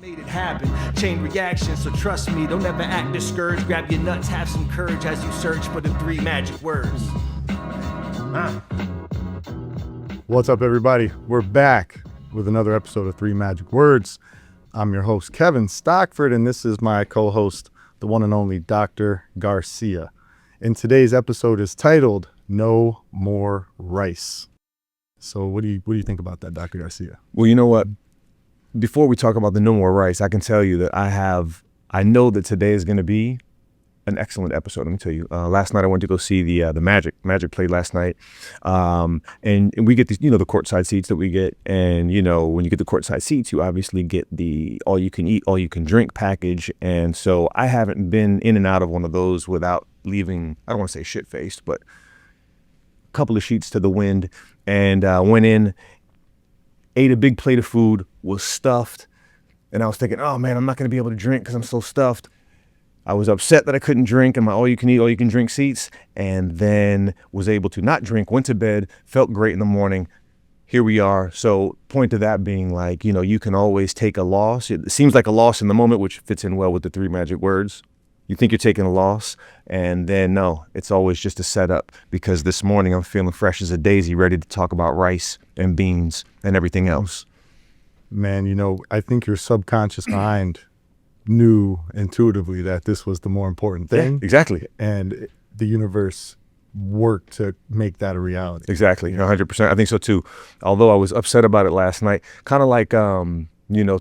Made it happen, chain reaction, so trust me, don't ever act discouraged. Grab your nuts, have some courage as you search for the 3 magic words. What's up, everybody? We're back with another episode of 3 Magic Words. I'm your host, Kevin Stockford, and this is my co-host, the one and only Dr. Garcia. And today's episode is titled, No More Rice. So what do you think about that, Dr. Garcia? Well, you know what? Before we talk about the No More Rice, I can tell you that I know that today is going to be an excellent episode. Let me tell you. Last night I went to go see the Magic. Magic played last night, and we get these, the courtside seats that we get. And when you get the courtside seats, you obviously get the all you can eat, all you can drink package. And so I haven't been in and out of one of those without leaving. I don't want to say shit faced, but a couple of sheets to the wind. And went in, ate a big plate of food, was stuffed, and I was thinking, oh man, I'm not going to be able to drink because I'm so stuffed. I was upset that I couldn't drink in my all you can eat, all you can drink seats, and then was able to not drink, went to bed, felt great in the morning. Here we are. So point to that being like, you can always take a loss. It seems like a loss in the moment, which fits in well with the 3 magic words. You think you're taking a loss, and then no, it's always just a setup, because this morning I'm feeling fresh as a daisy, ready to talk about rice and beans and everything else. Man, I think your subconscious mind knew intuitively that this was the more important thing. Yeah, exactly. And the universe worked to make that a reality. Exactly, 100%. I think so too. Although I was upset about it last night, kind of like,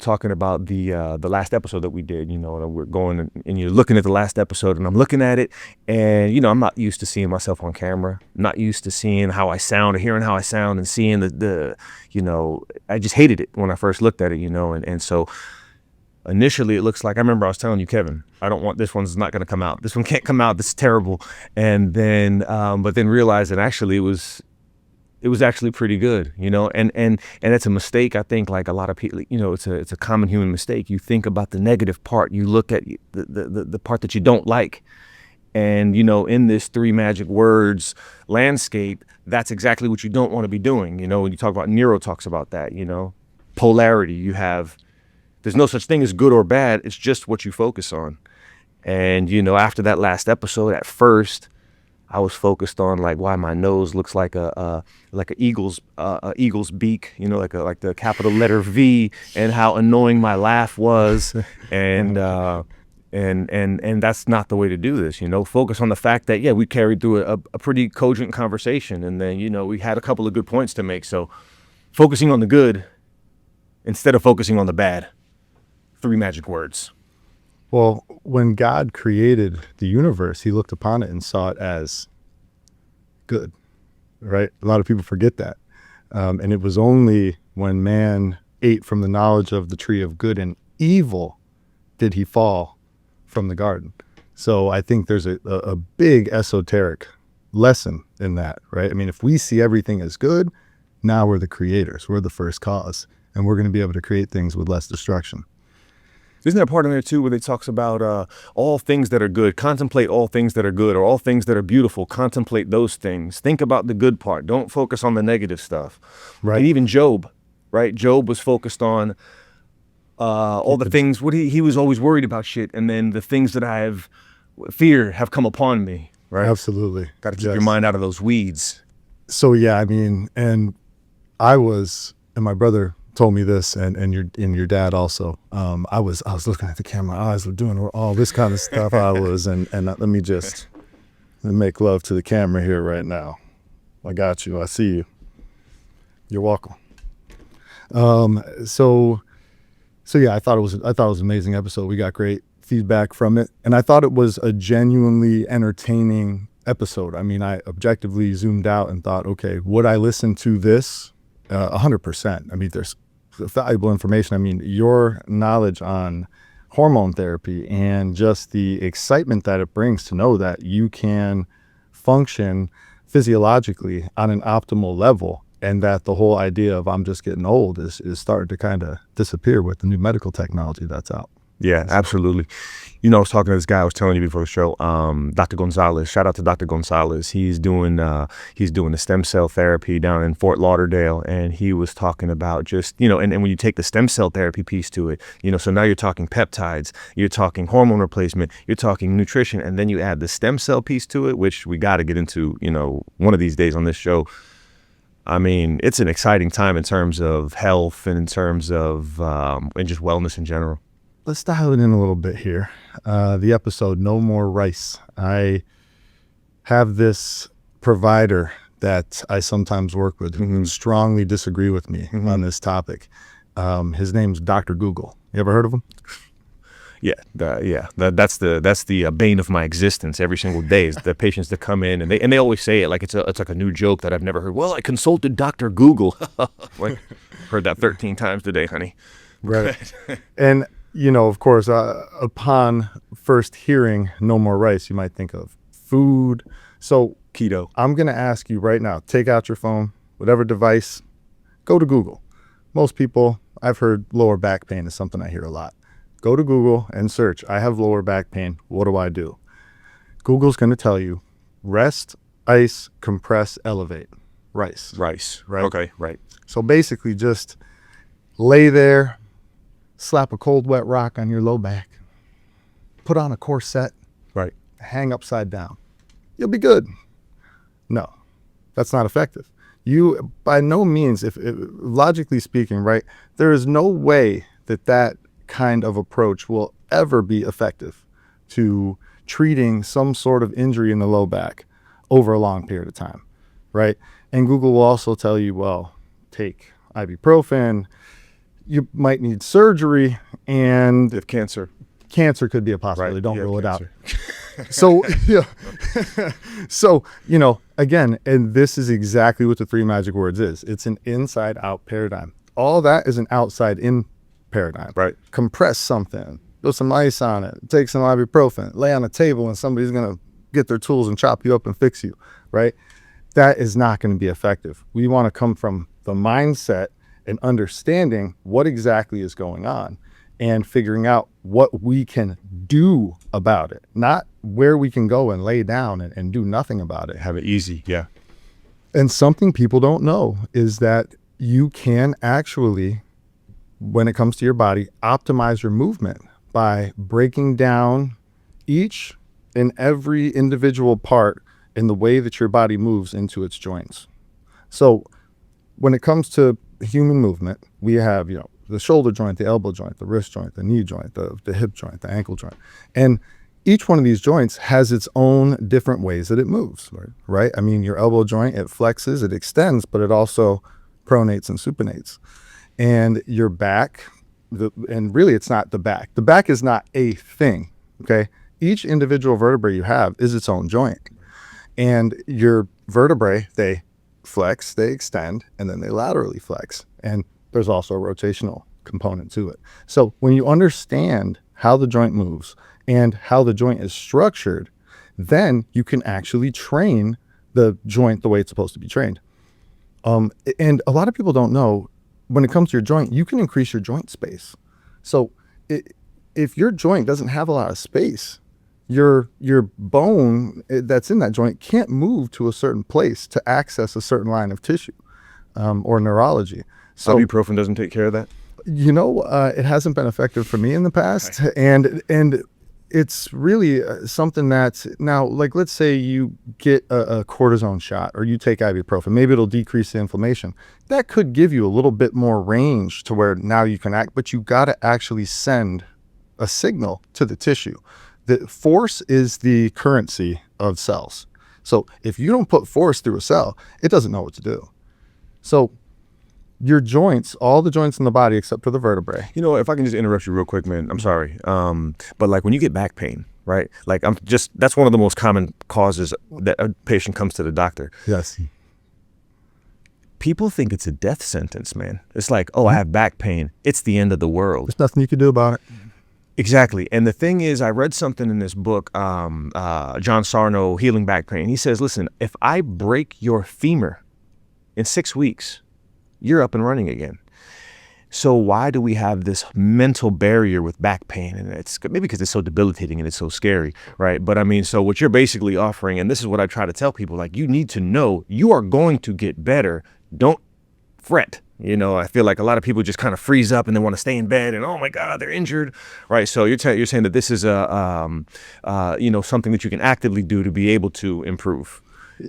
talking about the last episode that we did, and we're going and you're looking at the last episode, and I'm looking at it, and, I'm not used to seeing myself on camera, not used to seeing how I sound or hearing how I sound and seeing I just hated it when I first looked at it, and so initially it looks like, I remember I was telling you, Kevin, I don't want, this one's not going to come out. This one can't come out. This is terrible. And then, but then realized that actually it was actually pretty good, and it's a mistake. I think like a lot of people, it's a common human mistake. You think about the negative part, you look at the part that you don't like. And, in this 3 magic words landscape, that's exactly what you don't want to be doing. When you talk about, Nero talks about that, polarity, there's no such thing as good or bad. It's just what you focus on. And, after that last episode, at first, I was focused on like why my nose looks like a eagle's beak, like the capital letter V, and how annoying my laugh was, and that's not the way to do this. Focus on the fact that we carried through a pretty cogent conversation, and then we had a couple of good points to make. So focusing on the good instead of focusing on the bad. 3 magic words. Well, when God created the universe, he looked upon it and saw it as good, right? A lot of people forget that. And it was only when man ate from the knowledge of the tree of good and evil did he fall from the garden. So I think there's a big esoteric lesson in that, right? I mean, if we see everything as good, now we're the creators. We're the first cause, and we're going to be able to create things with less destruction. Isn't there a part in there too where it talks about all things that are good, contemplate all things that are good, or all things that are beautiful, contemplate those things. Think about the good part. Don't focus on the negative stuff. Right. And even Job, right? Job was focused on all the things, he was always worried about shit. And then the things that fear have come upon me, right? Absolutely. Got to keep your mind out of those weeds. So, and I was, and my brother told me this, and your dad also. I was looking at the camera, my eyes were doing all this kind of stuff. and let me make love to the camera here right now. I got you. I see you. You're welcome. So yeah, I thought it was an amazing episode. We got great feedback from it, and I thought it was a genuinely entertaining episode. I mean, I objectively zoomed out and thought, okay, would I listen to this? 100%. I mean, there's valuable information. I mean, your knowledge on hormone therapy and just the excitement that it brings to know that you can function physiologically on an optimal level, and that the whole idea of I'm just getting old is starting to kind of disappear with the new medical technology that's out. Yeah, absolutely. You know, I was talking to this guy I was telling you before the show, Dr. Gonzalez. Shout out to Dr. Gonzalez. He's doing the stem cell therapy down in Fort Lauderdale, and he was talking about just, you know, and when you take the stem cell therapy piece to it, you know, so now you're talking peptides, you're talking hormone replacement, you're talking nutrition, and then you add the stem cell piece to it, which we got to get into, you know, one of these days on this show. I mean, it's an exciting time in terms of health and in terms of and just wellness in general. Let's dial it in a little bit here. The episode, No More Rice. I have this provider that I sometimes work with who strongly disagree with me on this topic. His name's Dr. Google. You ever heard of him? Yeah, that's the bane of my existence every single day is the patients that come in and they always say it like it's like a new joke that I've never heard. Well, I consulted Dr. Google. Like, heard that 13 times today, honey. Right. And you know, of course, upon first hearing No More Rice, you might think of food. So Keto. I'm going to ask you right now, take out your phone, whatever device, go to Google. Most people, I've heard lower back pain is something I hear a lot. Go to Google and search, I have lower back pain. What do I do? Google's going to tell you rest, ice, compress, elevate. Rice. Right. Okay, right. So basically just lay there, slap a cold, wet rock on your low back, put on a corset, Right. hang upside down. You'll be good. No, that's not effective. You, by no means, if logically speaking, right, there is no way that kind of approach will ever be effective to treating some sort of injury in the low back over a long period of time, right? And Google will also tell you, well, take ibuprofen, you might need surgery, and If cancer could be a possibility. Right. Don't Yeah, rule it out. cancer. So, yeah. So, you know, again, and this is exactly what the three magic words is. It's an inside out paradigm. All that is an outside in paradigm. Right. Compress something, put some ice on it, take some ibuprofen, lay on a table and somebody's going to get their tools and chop you up and fix you, right? That is not going to be effective. We want to come from the mindset and understanding what exactly is going on and figuring out what we can do about it, not where we can go and lay down and do nothing about it. Have it easy. Yeah. And something people don't know is that you can actually, when it comes to your body, optimize your movement by breaking down each and every individual part in the way that your body moves into its joints. So when it comes to human movement, we have, you know, the shoulder joint, the elbow joint, the wrist joint, the knee joint, the hip joint, the ankle joint. And each one of these joints has its own different ways that it moves, right? I mean, your elbow joint, it flexes, it extends, but it also pronates and supinates. And your back, and really it's not the back. The back is not a thing, okay? Each individual vertebrae you have is its own joint. And your vertebrae, they flex, they extend, and then they laterally flex. And there's also a rotational component to it. So when you understand how the joint moves and how the joint is structured, then you can actually train the joint the way it's supposed to be trained. And a lot of people don't know, when it comes to your joint, you can increase your joint space. So if your joint doesn't have a lot of space, your bone that's in that joint can't move to a certain place to access a certain line of tissue or neurology. So Ibuprofen doesn't take care of that? You know, it hasn't been effective for me in the past. Okay. And it's really something that's now, like, let's say you get a cortisone shot or you take ibuprofen, maybe it'll decrease the inflammation. That could give you a little bit more range to where now you can act, but you got to actually send a signal to the tissue. The force is the currency of cells. So if you don't put force through a cell, it doesn't know what to do. So your joints, all the joints in the body except for the vertebrae. You know, if I can just interrupt you real quick, man, I'm sorry. But like when you get back pain, right? Like that's one of the most common causes that a patient comes to the doctor. Yes. People think it's a death sentence, man. It's like, oh, I have back pain. It's the end of the world. There's nothing you can do about it. Exactly. And the thing is, I read something in this book, John Sarno, Healing Back Pain. He says, listen, if I break your femur in 6 weeks, you're up and running again. So why do we have this mental barrier with back pain? And it's maybe because it's so debilitating and it's so scary, right? But I mean, so what you're basically offering, and this is what I try to tell people, like, you need to know you are going to get better. Don't fret. You know, I feel like a lot of people just kind of freeze up and they want to stay in bed and, oh my God, they're injured, right? So you're saying that this is something that you can actively do to be able to improve,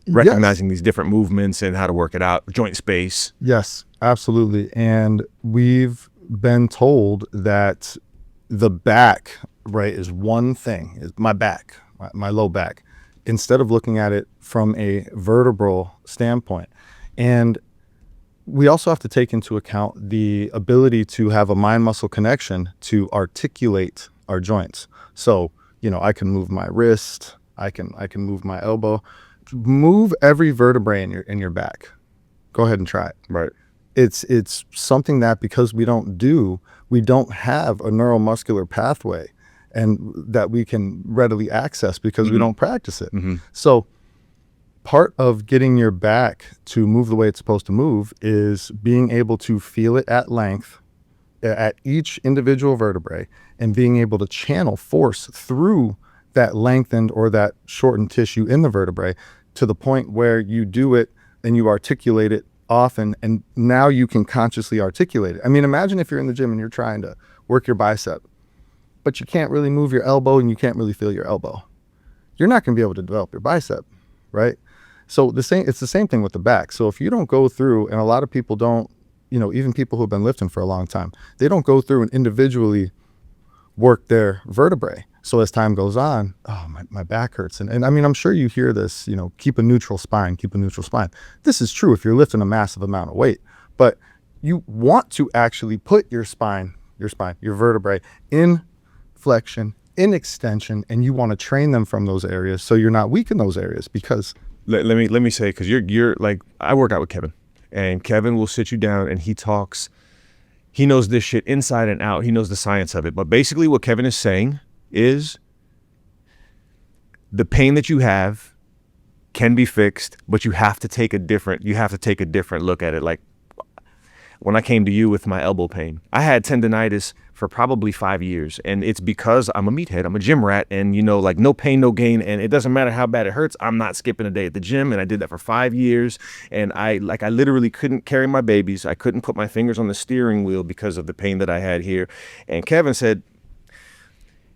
recognizing these different movements and how to work it out, joint space. Yes, absolutely. And we've been told that the back, right, is one thing, is my back, my low back, instead of looking at it from a vertebral standpoint. And we also have to take into account the ability to have a mind-muscle connection to articulate our joints. So, I can move my wrist, I can move my elbow, move every vertebrae in your back. Go ahead and try it. Right. It's something that, because we don't have a neuromuscular pathway and that we can readily access because we don't practice it. So part of getting your back to move the way it's supposed to move is being able to feel it at length at each individual vertebrae and being able to channel force through that lengthened or that shortened tissue in the vertebrae to the point where you do it and you articulate it often, and now you can consciously articulate it. I mean, imagine if you're in the gym and you're trying to work your bicep, but you can't really move your elbow and you can't really feel your elbow. You're not going to be able to develop your bicep, right? So it's the same thing with the back. So if you don't go through, and a lot of people don't, even people who have been lifting for a long time, they don't go through and individually work their vertebrae. So as time goes on, my back hurts. And I mean, I'm sure you hear this, keep a neutral spine, keep a neutral spine. This is true if you're lifting a massive amount of weight, but you want to actually put your vertebrae in flexion, in extension, and you want to train them from those areas so you're not weak in those areas. Because let me say, because you're like, I work out with Kevin, and Kevin will sit you down and he talks. He knows this shit inside and out. He knows the science of it. But basically what Kevin is saying is the pain that you have can be fixed, but you have to take a different look at it. Like when I came to you with my elbow pain, I had tendonitis for probably 5 years, and it's because I'm a meathead, I'm a gym rat, and like no pain, no gain, and it doesn't matter how bad it hurts, I'm not skipping a day at the gym. And I did that for 5 years, and I literally couldn't carry my babies. I couldn't put my fingers on the steering wheel because of the pain that I had here. And Kevin said,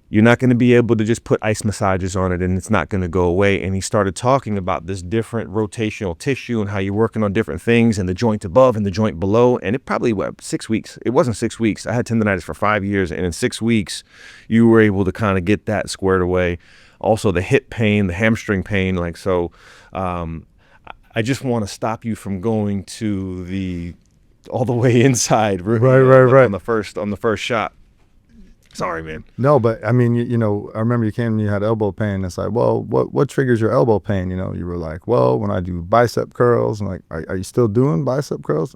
you're not going to be able to just put ice massages on it and it's not going to go away. And he started talking about this different rotational tissue and how you're working on different things and the joint above and the joint below. And it probably, 6 weeks? It wasn't 6 weeks. I had tendonitis for 5 years. And in 6 weeks, you were able to kind of get that squared away. Also the hip pain, the hamstring pain. I just want to stop you from going to all the way inside. Right. On the first shot. Sorry, man. No, but I mean, I remember you came and you had elbow pain. It's like, well, what triggers your elbow pain? You were like, well, when I do bicep curls. I'm like, are you still doing bicep curls?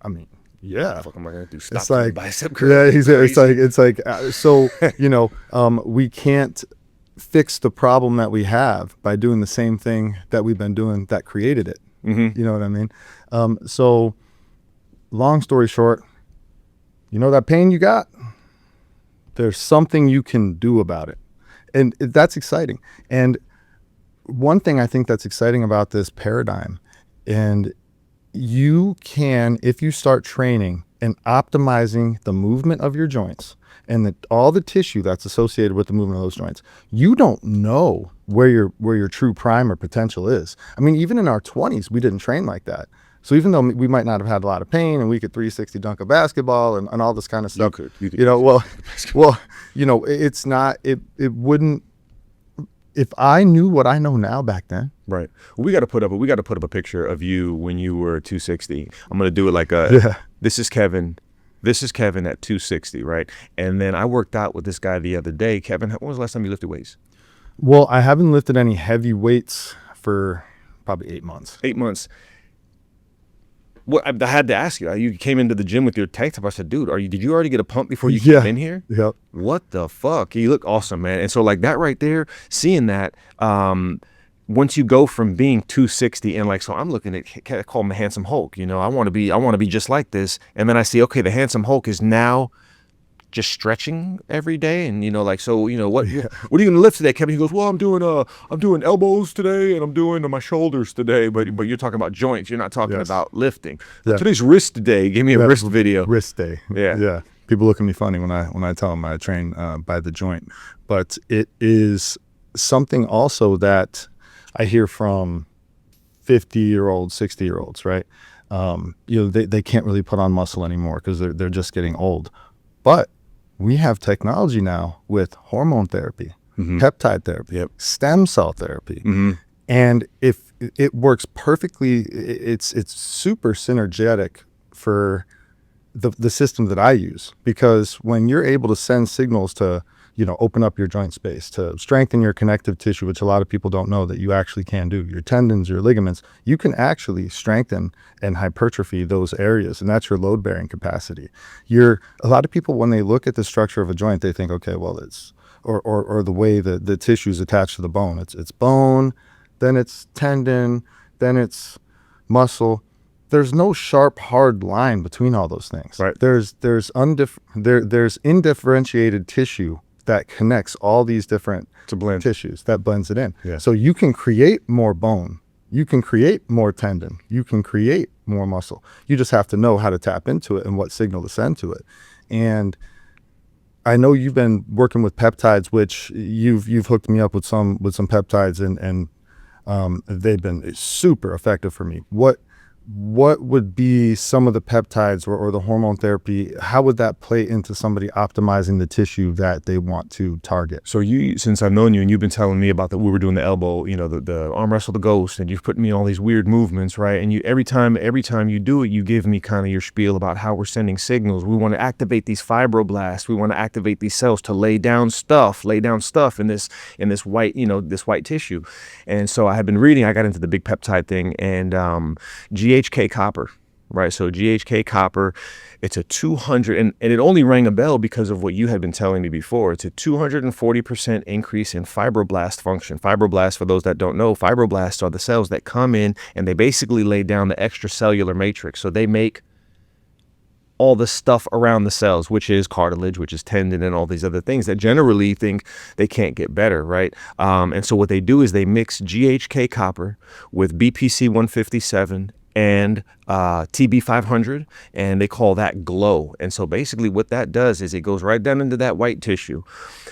I mean, yeah. What the fuck am I gonna do? Stop it's like bicep curls. Yeah, so we can't fix the problem that we have by doing the same thing that we've been doing that created it. You know what I mean? So long story short, that pain you got, there's something you can do about it. And that's exciting. And one thing I think that's exciting about this paradigm, and you can, if you start training and optimizing the movement of your joints and all the tissue that's associated with the movement of those joints, you don't know where your true prime or potential is. I mean, even in our 20s, we didn't train like that. So even though we might not have had a lot of pain and we could 360 dunk a basketball and all this kind of stuff, you could it's not, it wouldn't, if I knew what I know now back then. Right. Well, we got to put up a picture of you when you were 260. I'm going to do it like this is Kevin. This is Kevin at 260, right? And then I worked out with this guy the other day. Kevin, when was the last time you lifted weights? Well, I haven't lifted any heavy weights for probably 8 months. 8 months. Well, I had to ask you. You came into the gym with your tank top. I said, dude, did you already get a pump before you came in here? Yep. What the fuck? You look awesome, man. And so like that right there, seeing that, once you go from being 260 and like, so I'm looking at, I call him the Handsome Hulk, you know, I want to be just like this. And then I see, okay, the Handsome Hulk is now just stretching every day. And, you know, like, so, you know, what are you going to lift today, Kevin? He goes, well, I'm doing elbows today and I'm doing my shoulders today. But you're talking about joints. You're not talking about lifting. Yeah. Today's wrist day. Give me a wrist video. Wrist day. Yeah. People look at me funny when I tell them I train by the joint. But it is something also that I hear from 50-year-olds, 60-year-olds, right? You know, they can't really put on muscle anymore because they're just getting old. But we have technology now with hormone therapy, peptide therapy, stem cell therapy. And if it works perfectly, it's super synergetic for the system that I use, because when you're able to send signals to, you know, open up your joint space, to strengthen your connective tissue, which a lot of people don't know that you actually can do, your tendons, your ligaments, you can actually strengthen and hypertrophy those areas, and that's your load bearing capacity. A lot of people, when they look at the structure of a joint, they think, okay, well, it's or the way the tissue is attached to the bone. It's bone, then it's tendon, then it's muscle. There's no sharp, hard line between all those things. Right. There's indifferentiated tissue that connects all these different tissues, that blends it in. Yeah. So you can create more bone, you can create more tendon, you can create more muscle. You just have to know how to tap into it and what signal to send to it. And I know you've been working with peptides, which you've hooked me up with some peptides, and they've been super effective for me. What would be some of the peptides or the hormone therapy? How would that play into somebody optimizing the tissue that they want to target? So since I've known you and you've been telling me about we were doing the elbow, you know, the arm wrestle the ghost, and you've put me in all these weird movements, right? And every time you do it, you give me kind of your spiel about how we're sending signals. We want to activate these fibroblasts. We want to activate these cells to lay down stuff in this white, you know, this white tissue. And so I had been reading, I got into the big peptide thing, and GHK copper, right? So GHK copper, it's a 200, and it only rang a bell because of what you had been telling me before. It's a 240% increase in fibroblast function. Fibroblasts, for those that don't know, fibroblasts are the cells that come in and they basically lay down the extracellular matrix. So they make all the stuff around the cells, which is cartilage, which is tendon, and all these other things that generally think they can't get better, right? And so what they do is they mix GHK copper with BPC 157 and TB500, and they call that glow. And so basically what that does is it goes right down into that white tissue,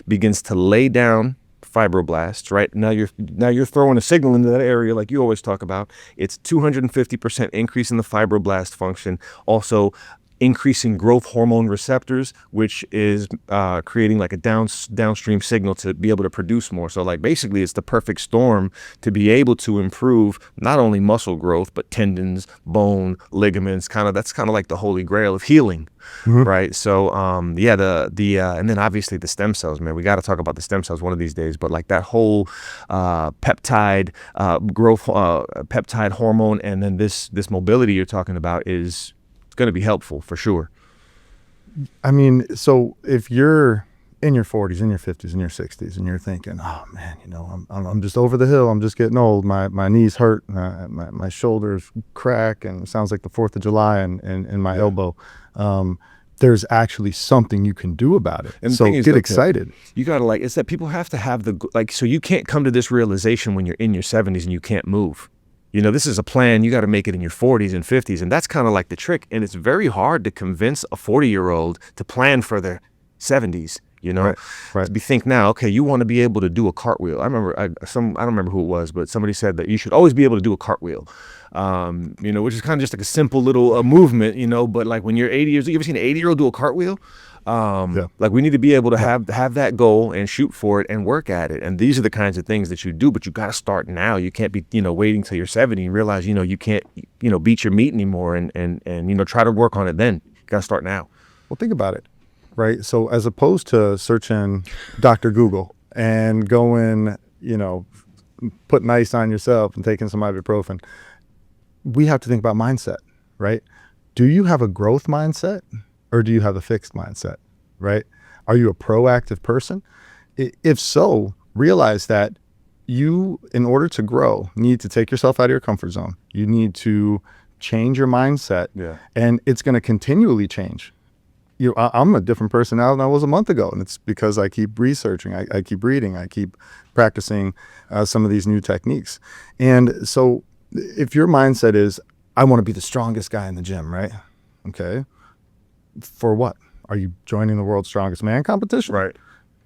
begins to lay down fibroblasts, right? Now you're throwing a signal into that area like you always talk about. It's 250% increase in the fibroblast function, also increasing growth hormone receptors, which is creating like a downstream signal to be able to produce more. So like basically it's the perfect storm to be able to improve not only muscle growth, but tendons, bone, ligaments, that's kind of like the holy grail of healing. Right. So and then obviously the stem cells, man, we got to talk about the stem cells one of these days, but like that whole peptide growth, peptide hormone, and then this mobility you're talking about is going to be helpful for sure. I mean, so if you're in your 40s, in your 50s, in your 60s, and you're thinking, oh man, you know, I'm just over the hill, I'm just getting old, my knees hurt, my shoulders crack, and it sounds like the 4th of July in my elbow. There's actually something you can do about it. And so get excited. You got to it's that people have to have so you can't come to this realization when you're in your 70s and you can't move. You know, this is a plan. You got to make it in your 40s and 50s. And that's kind of like the trick. And it's very hard to convince a 40-year-old to plan for their 70s. You know, right. You think now, okay, you want to be able to do a cartwheel. I remember I don't remember who it was, but somebody said that you should always be able to do a cartwell. You know, which is kind of just like a simple little movement, you know, but like when you're 80 years old, you ever seen an 80-year-old do a cartwheel? Like we need to be able to have that goal and shoot for it and work at it. And these are the kinds of things that you do, but you got to start now. You can't be, you know, waiting till you're 70 and realize, you know, you can't, you know, beat your meat anymore and you know, try to work on it then. You got to start now. Well, think about it, right? So as opposed to searching Dr. Google and going, you know, putting ice on yourself and taking some ibuprofen, we have to think about mindset, right? Do you have a growth mindset? Or do you have a fixed mindset, right? Are you a proactive person? If so, realize that you, in order to grow, need to take yourself out of your comfort zone. You need to change your mindset, and it's going to continually change. I'm a different person now than I was a month ago, and it's because I keep researching, I keep reading, I keep practicing some of these new techniques. And so if your mindset is, I want to be the strongest guy in the gym, right? Okay. For what? Are you joining the world's strongest man competition? Right.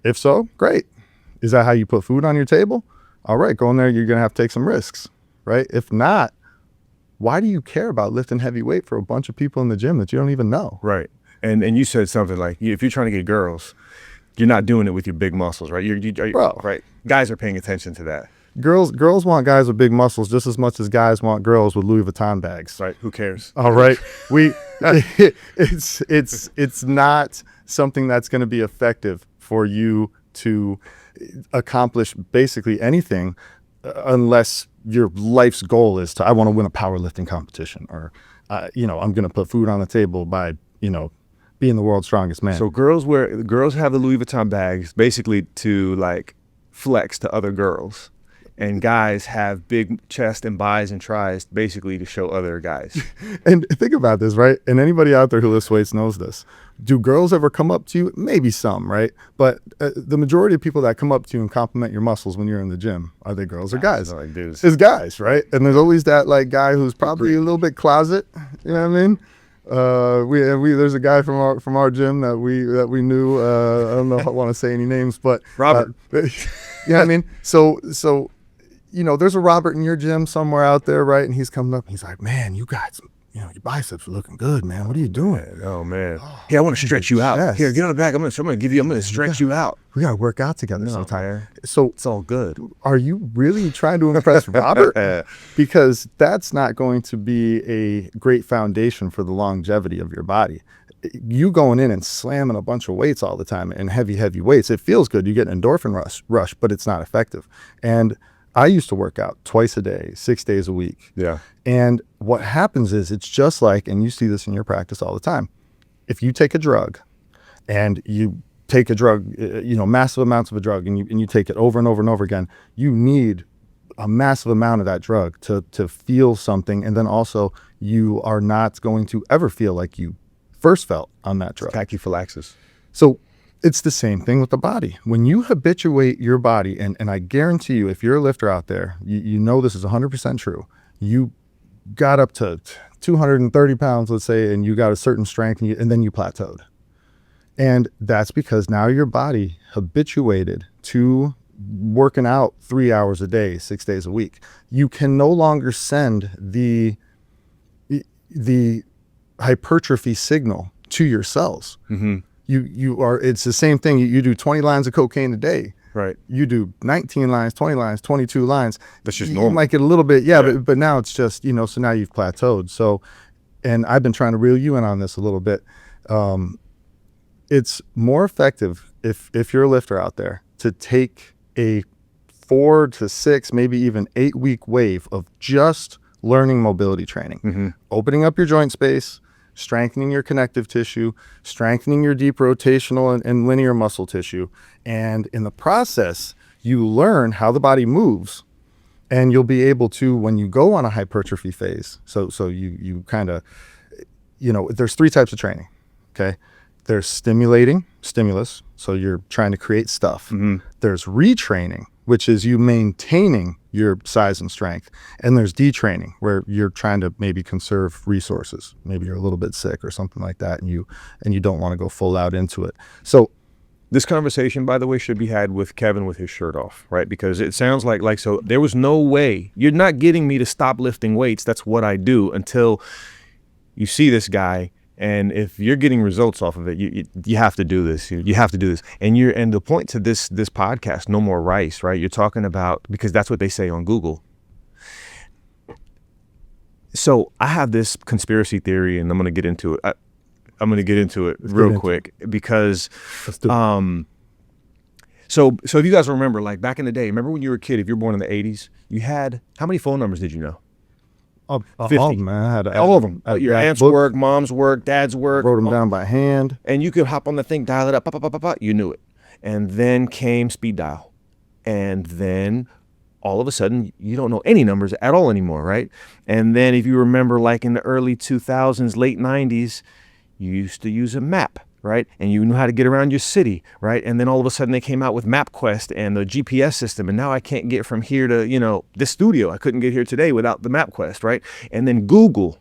If so, great. Is that how you put food on your table? All right, go in there, you're going to have to take some risks, right? If not, why do you care about lifting heavy weight for a bunch of people in the gym that you don't even know? Right. And you said something like, if you're trying to get girls, you're not doing it with your big muscles, right? Bro. Right. Guys are paying attention to that. Girls want guys with big muscles just as much as guys want girls with Louis Vuitton bags. Right. Who cares? All right. It's not something that's going to be effective for you to accomplish basically anything unless your life's goal is to, I want to win a powerlifting competition, or, I'm going to put food on the table by, being the world's strongest man. So girls have the Louis Vuitton bags basically to like flex to other girls, and guys have big chest and bis and tries basically to show other guys. And think about this, right? And anybody out there who lifts weights knows this. Do girls ever come up to you? Maybe some, right? But the majority of people that come up to you and compliment your muscles when you're in the gym, are they girls or guys? Like dudes. It's guys, right? And there's always that like guy who's probably a little bit closet. You know what I mean? There's a guy from our gym that we knew. I don't know if I want to say any names, but Robert. You know what I mean? So there's a Robert in your gym somewhere out there, right? And he's coming up and he's like, man, you guys, your biceps are looking good, man. What are you doing? Oh man. Hey, I want to stretch you out. Yes. Here, get on the back. I'm gonna stretch you out. We got to work out together No, sometime. man. So It's all good. are you really trying to impress Robert? Because that's not going to be a great foundation for the longevity of your body. You going in and slamming a bunch of weights all the time and heavy weights, it feels good. You get an endorphin rush, but it's not effective. And I used to work out twice a day, 6 days a week. Yeah. And what happens is it's just like, and you see this in your practice all the time. If you take a drug and you take a drug, massive amounts of a drug, and you take it over and over and over again, you need a massive amount of that drug to feel something. And then also you are not going to ever feel like you first felt on that drug. Tachyphylaxis. So it's the same thing with the body. When you habituate your body, and I guarantee you, if you're a lifter out there, you know this is 100% true. You got up to 230 pounds, let's say, and you got a certain strength, and then you plateaued. And that's because now your body habituated to working out 3 hours a day, 6 days a week. You can no longer send the hypertrophy signal to your cells. Mm-hmm. It's the same thing. You do 20 lines of cocaine a day. Right. You do 19 lines, 20 lines, 22 lines. That's just you normal. might get a little bit, but now it's just, so now you've plateaued. So, and I've been trying to reel you in on this a little bit. It's more effective if you're a lifter out there to take a 4 to 6, maybe even 8 week wave of just learning mobility training, opening up your joint space, strengthening your connective tissue, strengthening your deep rotational and linear muscle tissue. And in the process, you learn how the body moves, and you'll be able to, when you go on a hypertrophy phase, so you kind of, there's 3 types of training, okay? There's stimulus, so you're trying to create stuff. There's retraining, which is you maintaining your size and strength. And there's detraining, where you're trying to maybe conserve resources. Maybe you're a little bit sick or something like that, and you don't want to go full out into it. So this conversation, by the way, should be had with Kevin with his shirt off, right? Because it sounds like so there was no way. You're not getting me to stop lifting weights. That's what I do until you see this guy. And if you're getting results off of it, you have to do this. You have to do this. And the point to this podcast, No More Rice, right? You're talking about, because that's what they say on Google. So I have this conspiracy theory, and I'm going to get into it. I'm going to get into it real quick because, so if you guys remember, like back in the day, remember when you were a kid, if you were born in the 80s, you had, how many phone numbers did you know? 50. All of them, man. I had all of them. Your aunt's work, mom's work, dad's work. Wrote them down by hand. And you could hop on the thing, dial it up, you knew it. And then came speed dial. And then all of a sudden you don't know any numbers at all anymore, right? And then if you remember, like in the early 2000s, late 90s, you used to use a map, right? And you knew how to get around your city, right? And then all of a sudden they came out with MapQuest and the GPS system, and now I can't get from here to, this studio. I couldn't get here today without the MapQuest, right? And then Google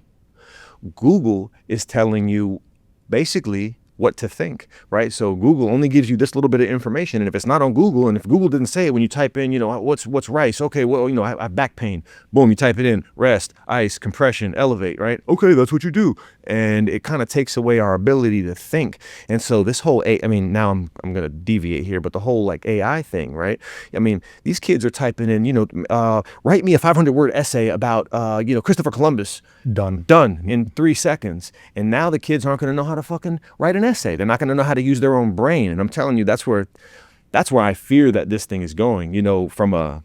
is telling you basically what to think, right? So Google only gives you this little bit of information, and if it's not on Google, and if Google didn't say it when you type in, what's rice? Okay, well, I have back pain. Boom, you type it in: rest, ice, compression, elevate, right? Okay, that's what you do, and it kind of takes away our ability to think. And so this whole, now I'm gonna deviate here, but the whole like AI thing, right? I mean, these kids are typing in, write me a 500-word essay about, Christopher Columbus. Done in 3 seconds. And now the kids aren't going to know how to fucking write an essay. They're not going to know how to use their own brain. And I'm telling you, that's where I fear that this thing is going. From a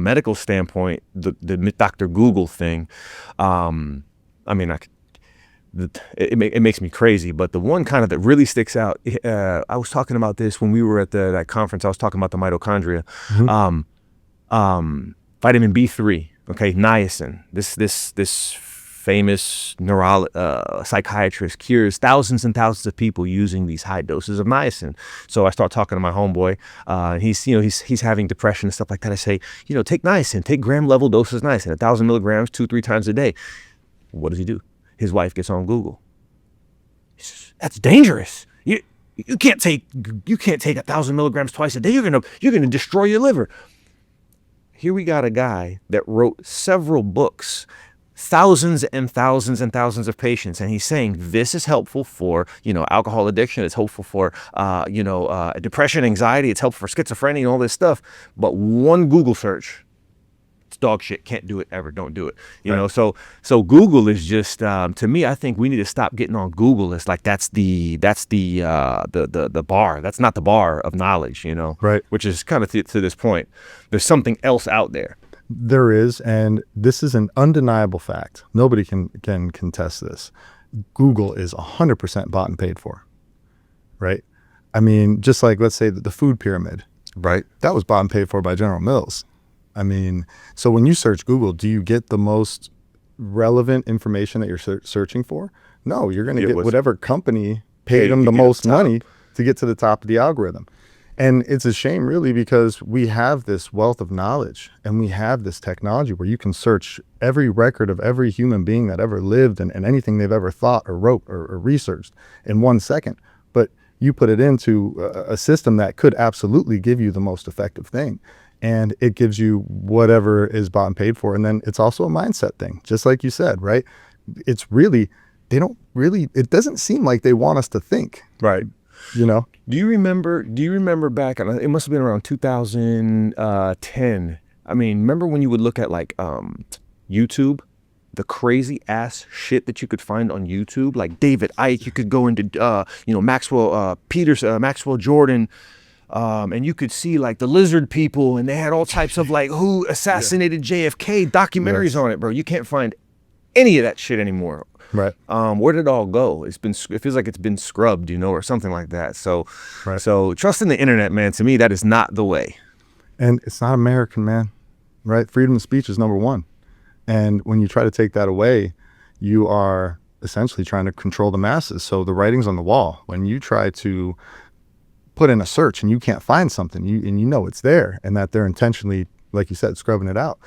medical standpoint, the Dr. Google thing. It makes me crazy. But the one kind of that really sticks out. I was talking about this when we were at that conference. I was talking about the mitochondria. Vitamin B3. Okay, niacin. This famous psychiatrist cures thousands and thousands of people using these high doses of niacin. So I start talking to my homeboy. He's having depression and stuff like that. I say, take niacin, take gram level doses of niacin, 1,000 milligrams 2-3 times a day. What does he do? His wife gets on Google. He says, that's dangerous. You can't take 1,000 milligrams twice a day. You're gonna destroy your liver. Here we got a guy that wrote several books, thousands and thousands and thousands of patients, and he's saying this is helpful for alcohol addiction, it's helpful for depression, anxiety, it's helpful for schizophrenia and all this stuff. But one Google search, it's dog shit. Can't do it ever. Don't do it. So Google is just to me. I think we need to stop getting on Google. It's like that's the bar. That's not the bar of knowledge. Right. Which is kind of to this point. There's something else out there. There is, and this is an undeniable fact. Nobody can contest this. Google is 100% bought and paid for, right? I mean, just like, let's say the food pyramid, right? That was bought and paid for by General Mills. I mean, so when you search Google, do you get the most relevant information that you're searching for? No, you're going to get whatever company paid them the most money to get to the top of the algorithm. And it's a shame, really, because we have this wealth of knowledge and we have this technology where you can search every record of every human being that ever lived and anything they've ever thought or wrote or researched in 1 second. But you put it into a system that could absolutely give you the most effective thing. And it gives you whatever is bought and paid for. And then it's also a mindset thing, just like you said, right? It's really, it doesn't seem like they want us to think. Right. Do you remember back, it must have been around 2010. I mean, remember when you would look at like YouTube, the crazy ass shit that you could find on YouTube, like David Icke, you could go into, Maxwell Jordan, and you could see like the lizard people, and they had all types of like who assassinated JFK documentaries on it, bro. You can't find any of that shit anymore. Right. Where did it all go? It feels like it's been scrubbed, or something like that. So, right. So trust in the internet, man. To me, that is not the way. And it's not American, man. Right? Freedom of speech is number one. And when you try to take that away, you are essentially trying to control the masses. So the writing's on the wall. When you try to put in a search and you can't find something, and it's there, and that they're intentionally, like you said, scrubbing it out,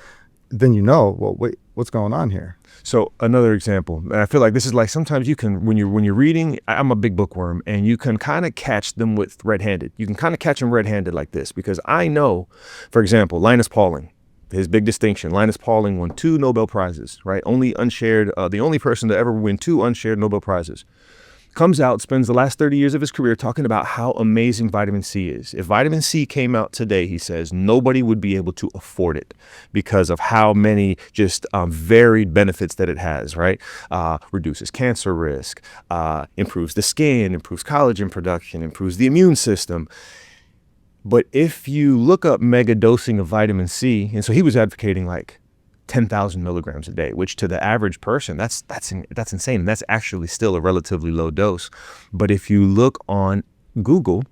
then well, wait, what's going on here? So another example, and I feel like this is like sometimes you can, when you're reading, I'm a big bookworm, and you can kind of catch them with red-handed. You can kind of catch them red-handed like this, because I know, for example, Linus Pauling, his big distinction, Linus Pauling won 2 Nobel Prizes, right? The only person to ever win 2 unshared Nobel Prizes. Comes out, spends the last 30 years of his career talking about how amazing vitamin C is. If vitamin C came out today, he says, nobody would be able to afford it because of how many just varied benefits that it has, right? Reduces cancer risk, improves the skin, improves collagen production, improves the immune system. But if you look up mega dosing of vitamin C, and so he was advocating like 10,000 milligrams a day, which to the average person, that's insane. And that's actually still a relatively low dose. But if you look on Google,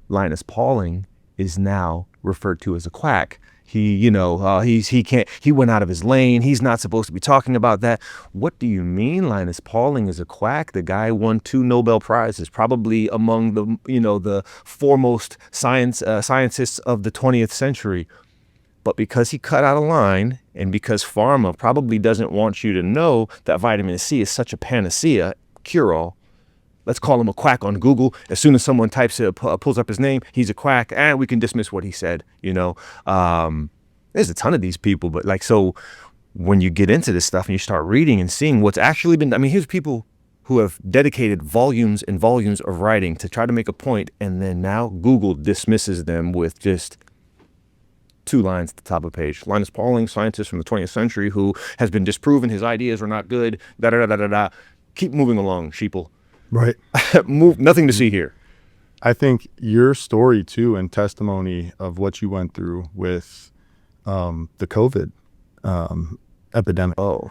Linus Pauling is now referred to as a quack. He went out of his lane. He's not supposed to be talking about that. What do you mean Linus Pauling is a quack? The guy won 2 Nobel Prizes, probably among the foremost scientists of the 20th century. But because he cut out a line, and because pharma probably doesn't want you to know that vitamin C is such a panacea, cure-all, let's call him a quack on Google. As soon as someone types it, pulls up his name, he's a quack, and we can dismiss what he said. There's a ton of these people, but so when you get into this stuff and you start reading and seeing what's actually been, here's people who have dedicated volumes and volumes of writing to try to make a point, and then now Google dismisses them with just 2 lines at the top of the page. Linus Pauling, scientist from the 20th century who has been disproven, his ideas are not good, da-da-da-da-da-da. Keep moving along, sheeple. Right. Nothing to see here. I think your story too and testimony of what you went through with the COVID epidemic. Oh,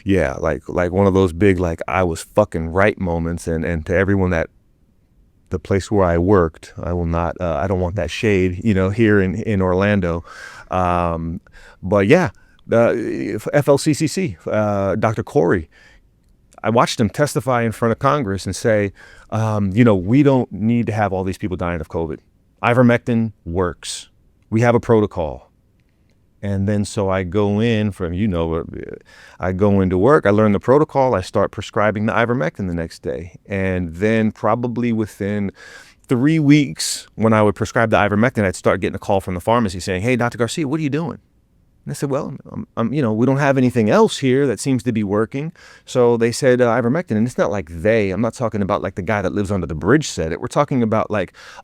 yeah. Like one of those big, I was fucking right moments. And to everyone that the place where I worked, I will not, I don't want that shade, here in Orlando. But yeah, FLCCC, Dr. Corey, I watched him testify in front of Congress and say, we don't need to have all these people dying of COVID. Ivermectin works. We have a protocol. And then so I go in I go into work, I learn the protocol, I start prescribing the ivermectin the next day. And then probably within 3 weeks, when I would prescribe the ivermectin, I'd start getting a call from the pharmacy saying, "Hey, Dr. Garcia, what are you doing?" And I said, "Well, we don't have anything else here that seems to be working." So they said ivermectin, and it's not I'm not talking about the guy that lives under the bridge said it. We're talking about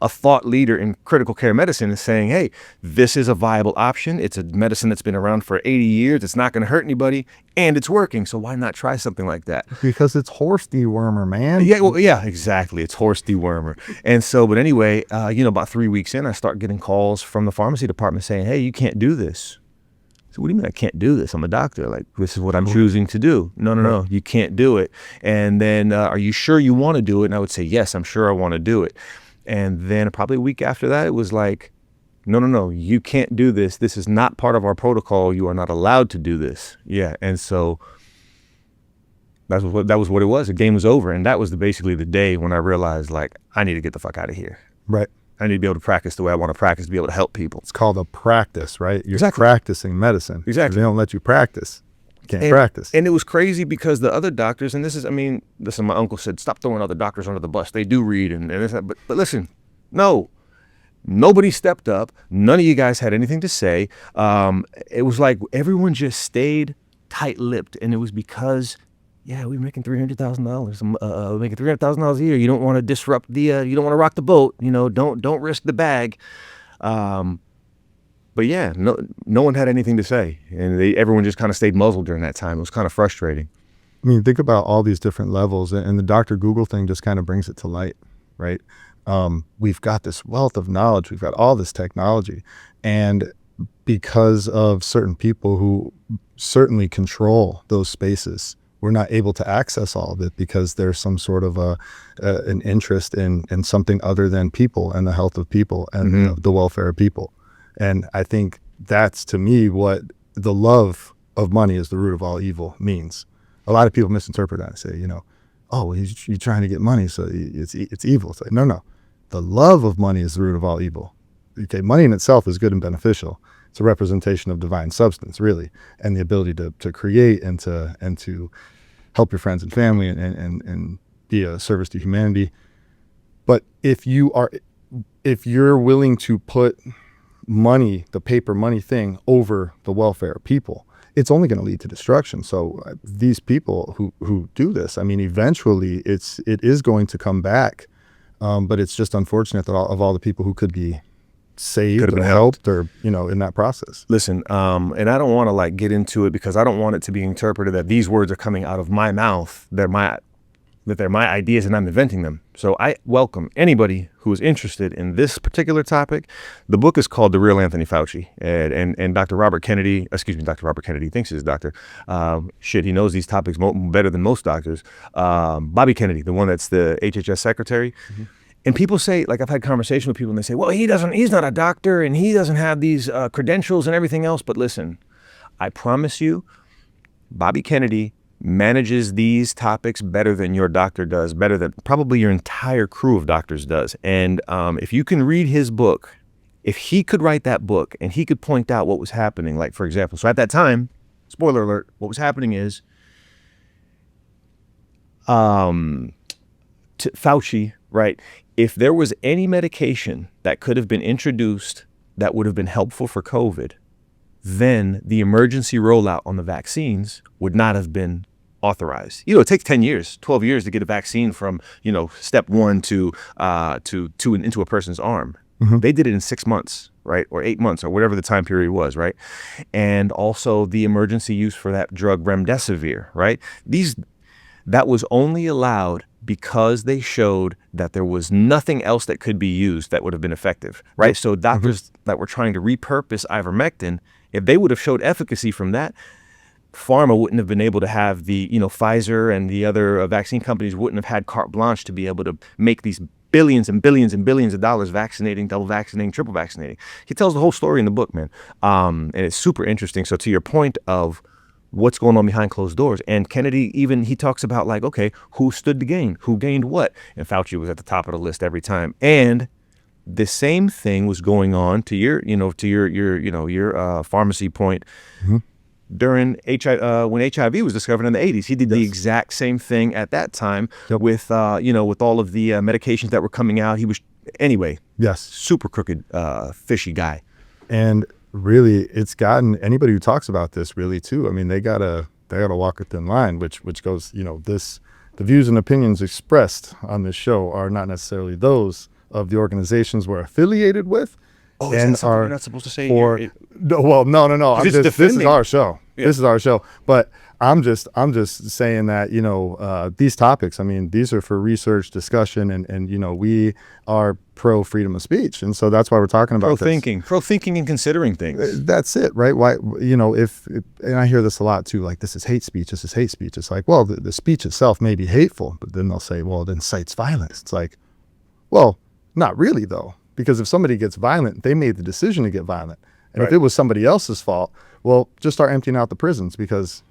a thought leader in critical care medicine is saying, "Hey, this is a viable option. It's a medicine that's been around for 80 years. It's not going to hurt anybody, and it's working. So why not try something like that?" Because it's horse dewormer, man. Yeah, well, yeah, exactly. It's horse dewormer. And so, but anyway, about 3 weeks in, I start getting calls from the pharmacy department saying, "Hey, you can't do this." So what do you mean I can't do this? I'm a doctor. This is what I'm choosing to do. No, you can't do it. And then, are you sure you want to do it? And I would say, yes, I'm sure I want to do it. And then probably a week after that, it was no, you can't do this. This is not part of our protocol. You are not allowed to do this. Yeah. And so that was what it was. The game was over. And that was basically the day when I realized I need to get the fuck out of here. Right. I need to be able to practice the way I want to practice, to be able to help people. It's called a practice, right? You're Exactly. practicing medicine. Exactly. If they don't let you practice, you can't practice. And it was crazy because the other doctors, and listen, my uncle said, stop throwing other doctors under the bus. They do read. But listen, no, nobody stepped up. None of you guys had anything to say. It was everyone just stayed tight-lipped. And it was because, we're making $300,000. We're making $300,000 a year. You don't want to disrupt you don't want to rock the boat. Don't risk the bag. But yeah, no one had anything to say. And everyone just kind of stayed muzzled during that time. It was kind of frustrating. Think about all these different levels, and the Dr. Google thing just kind of brings it to light, right? We've got this wealth of knowledge. We've got all this technology. And because of certain people who certainly control those spaces, we're not able to access all of it because there's some sort of an interest in something other than people and the health of people and the welfare of people. And I think that's, to me, what the love of money is the root of all evil means. A lot of people misinterpret that and say, you're trying to get money, so it's evil. It's no. The love of money is the root of all evil. Okay, money in itself is good and beneficial. It's a representation of divine substance, really, and the ability to create and to help your friends and family and be a service to humanity. But if you're willing to put money, the paper money thing, over the welfare of people, it's only going to lead to destruction. So these people who do this, eventually it is going to come back. But it's just unfortunate that of all the people who could be saved or helped or, in that process. Listen, and I don't want to get into it because I don't want it to be interpreted that these words are coming out of my mouth. They're my ideas and I'm inventing them. So I welcome anybody who is interested in this particular topic. The book is called The Real Anthony Fauci, and Dr. Robert Kennedy thinks he's a doctor. He knows these topics better than most doctors. Bobby Kennedy, the one that's the HHS secretary. And people say, like I've had conversation with people and they say, well, he's not a doctor and he doesn't have these credentials and everything else. But listen, I promise you, Bobby Kennedy manages these topics better than your doctor does, better than probably your entire crew of doctors does. And if you can read his book, if he could write that book and he could point out what was happening, like for example, so at that time, spoiler alert, what was happening is Fauci, right? If there was any medication that could have been introduced that would have been helpful for COVID, then the emergency rollout on the vaccines would not have been authorized. It takes 10 years, 12 years to get a vaccine from, step one to into a person's arm. Mm-hmm. They did it in 6 months, right? Or 8 months or whatever the time period was, right? And also the emergency use for that drug remdesivir, right? That was only allowed because they showed that there was nothing else that could be used that would have been effective, right? So doctors that were trying to repurpose ivermectin, if they would have showed efficacy from that, pharma wouldn't have been able to have the, Pfizer and the other vaccine companies wouldn't have had carte blanche to be able to make these billions and billions and billions of dollars vaccinating, double vaccinating, triple vaccinating. He tells the whole story in the book, man. And it's super interesting. So to your point of what's going on behind closed doors. And Kennedy, he talks about like, okay, who stood to gain? Who gained what? And Fauci was at the top of the list every time. And the same thing was going on to your pharmacy point during when HIV was discovered in the 80s. He did the exact same thing at that time with all of the medications that were coming out. He was, anyway, super crooked, fishy guy. And really, it's gotten anybody who talks about this really too. I mean, they gotta walk a thin line, which goes, the views and opinions expressed on this show are not necessarily those of the organizations we're affiliated with. Oh, and are you're not supposed to say? No. This is our show. Yeah. This is our show. But I'm just saying that these topics. I mean, these are for research, discussion, and we are pro freedom of speech, and so that's why we're talking about pro thinking, and considering things. That's it, right? Why if and I hear this a lot too. Like, this is hate speech. This is hate speech. It's like, well, the speech itself may be hateful, but then they'll say, well, it incites violence. It's like, well, not really though. Because if somebody gets violent, they made the decision to get violent. And if it was somebody else's fault, well, just start emptying out the prisons, because